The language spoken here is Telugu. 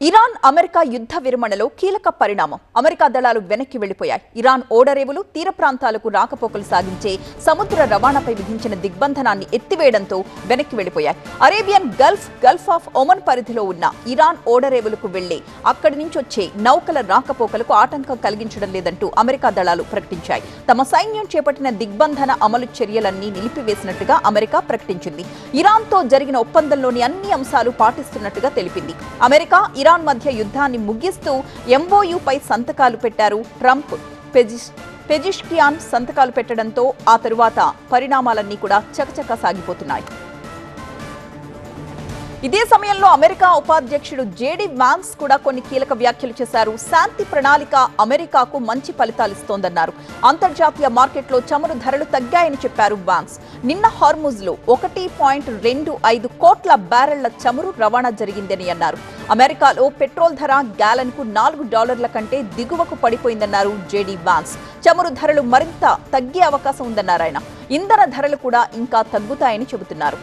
ఇరాన్ అమెరికా యుద్ధ విరమణలో కీలక పరిణామం. అమెరికా దళాలు వెనక్కి వెళ్లిపోయాయి. ఇరాన్ ఓడరేవులు తీర ప్రాంతాలకు రాకపోకలు సాగించే సముద్ర రవాణాపై విధించిన దిగ్బంధనాన్ని ఎత్తివేయడంతో వెనక్కి వెళ్లిపోయాయి. అరేబియన్ గల్ఫ్ ఆఫ్ ఒమన్ పరిధిలో ఉన్న ఇరాన్ ఓడరేవులకు వెళ్లే అక్కడి నుంచి వచ్చే నౌకల రాకపోకలకు ఆటంకం కలిగించడం లేదంటూ అమెరికా దళాలు ప్రకటించాయి. తమ సైన్యం చేపట్టిన దిగ్బంధన అమలు చర్యలన్నీ నిలిపివేసినట్టుగా అమెరికా ప్రకటించింది. ఇరాన్తో జరిగిన ఒప్పందంలోని అన్ని అంశాలు పాటిస్తున్నట్టుగా తెలిపింది. అమెరికా ఇరాన్ మధ్య యుద్ధాన్ని ముగిస్తూ ఎంఓయూపై సంతకాలు పెట్టారు ట్రంప్. పెజిష్కియాన్ సంతకాలు పెట్టడంతో ఆ తరువాత పరిణామాలన్నీ కూడా చకచకా సాగిపోతున్నాయి. ఇదే సమయంలో అమెరికా ఉపాధ్యక్షుడు జేడీ వాన్స్ కూడా కొన్ని కీలక వ్యాఖ్యలు చేశారు. శాంతి ప్రణాళిక అమెరికాకు మంచి ఫలితాలిస్తోందన్నారు. అంతర్జాతీయ మార్కెట్లో చమురు ధరలు తగ్గాయని చెప్పారు వాన్స్. నిన్న హార్ముజ్లో 1.25 కోట్ల బ్యారెళ్ల చమురు రవాణా జరిగిందని అన్నారు. అమెరికాలో పెట్రోల్ ధర గ్యాలన్కు $4 కంటే దిగువకు పడిపోయిందన్నారు జేడీ వాన్స్. చమురు ధరలు మరింత తగ్గే అవకాశం ఉందన్నారు ఆయన. ఇంధన ధరలు కూడా ఇంకా తగ్గుతాయని చెబుతున్నారు.